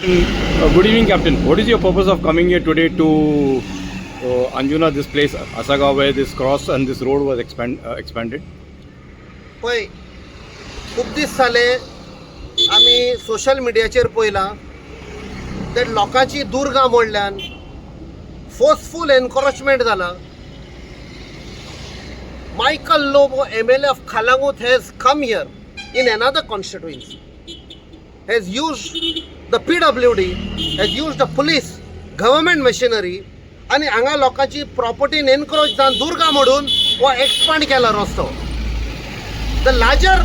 Good evening, Captain. What is your purpose of coming here today to Anjuna, this place, Asagaon, where this cross and this road was expanded? पळय खूप दीस जाले आमी social मिडियाचेर पळयलां ते लोकांची Durga मोडल्यान forceful encouragement जाला. Michael Lobo, MLA of Kalangut, has come here in another constituency, has used the PWD, has used the police, government machinery, आणि हांगा लोकांची प्रॉपर्टीन एनक्रोच जावन दुर्गा मोडून हो एक्सपांड केला रस्तो. The larger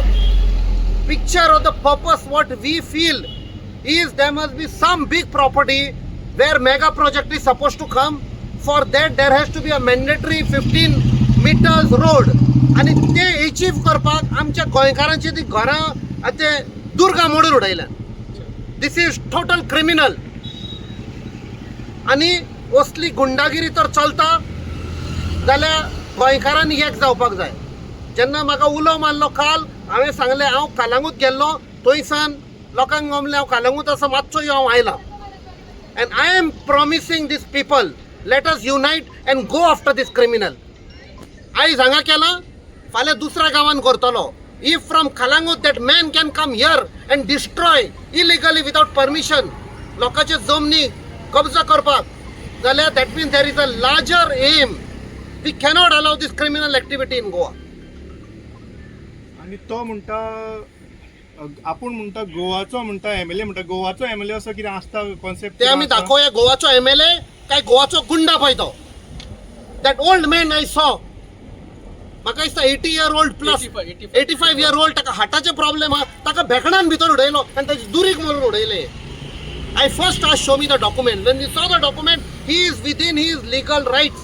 picture of the purpose what we feel is there must be some big property where mega project is supposed to come. For that there has to be a mandatory 15 meters road, आणि ते achieve करपाक आमच्या गोंयकारांची ती घरां आते दुर्गा मोडून उडयल्यान. This is total criminal. आणि असली गुंडागिरी तर चलता जाल्यार गोंयकारांनी एक जावपाक जाय. जेन्ना म्हाका उलो मारलो काल, हांवें सांगलें हांव कालांगूट गेल्लो, थंयसान लोकांक गमलें हांव कालांगूट असो मातसो यो हांव आयलां. And I am promising these people, let us unite and go after these criminal. आयज हांगा केलां, फाल्यां दुसऱ्या गांवांत करतलो. If from Kalangut that man can come here and destroy illegally without permission लोकांचे जमनी कब्जा करपाक, जाल्यार that means there is a larger aim. We cannot allow this criminal activity in Goa. आणि तो म्हणटा आपूण म्हणटा गोवाचो म्हणटा एमएलए म्हणटा गोवाचो एमएलए असो कितें आसता कॉन्सेप्ट ते आमी दाखोवया गोवाचो एमएलए काय गोवाचो गुंडा पळय तो. That old man I saw, म्हाका दिसता 80-year-old प्लस 85-year-old, ताका हार्टाचे प्रॉब्लेम आहा, ताका भेकणान भितर उडयलो आनी ताची दुरीक मारून उडयले. I first asked show me the document. When we saw the document, he is within his legal rights.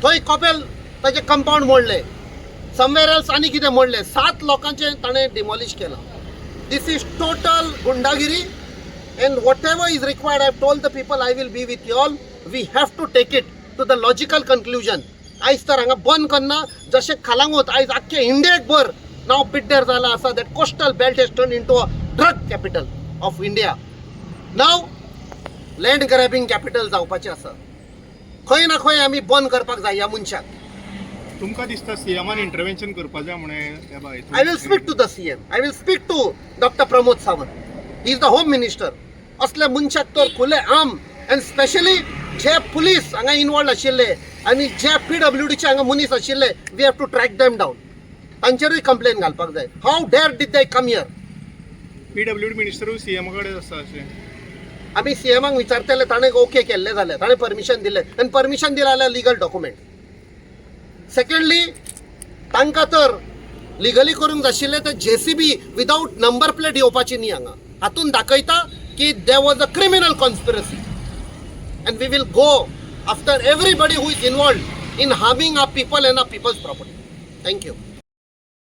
थंय कपेल ताचे कंपाऊंड मोडले, समवेअर एल्स आनी कितें मोडले, 7 लोकांचे ताणें डिमॉलिश केला. दिस इज टोटल गुंडागिरी. And whatever is required, I have told the people I will be with you all. We have to take it to the logical conclusion. आयज तर हांगा बंद करना, जशें कालांगूट आयज आख्खे इंडियेक भर नांव पिड्ड्यार जाला आसा. That coastal belt hedge turn into a drug capital of India. Now land grabbing capital जावपाचें आसा. खंय ना खंय आमी बंद करपाक जाय ह्या मनशाक. तुमकां दिसता सीएमान इंटरव्हेन्शन करपा जाय म्हणे? I will speak to the CM. I will speak to Dr. Pramod Sawant. He is the Home Minister. असले मनशाक तर खुले आम एंड स्पेशली जे पुलीस हांगा इन्वॉल्व आशिल्ले आनी जे PWDचे हांगा मनीस आशिल्ले, we have to track them down. तांचेरूय कंप्लेन घालपाक जाय. How dare did they come here? PWD मिनिस्टरूय सीएम कडेन आसा अशें. आमी सीएमाक विचारतले, ताणें ओके केल्ले जाल्यार, ताणें परमिशन दिलें आनी परमिशन दिलें जाल्यार लिगल डॉक्युमेंट. सेकंडली तांकां तर लिगली करूंक जाय आशिल्लें ते JCB विदाउट नंबर प्लेट येवपाची न्ही हांगा. हातून दाखयता की there was a criminal conspiracy. And we will go after everybody who is involved in harming our people and our people's property. Thank you.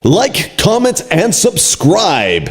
Like, comment, and subscribe.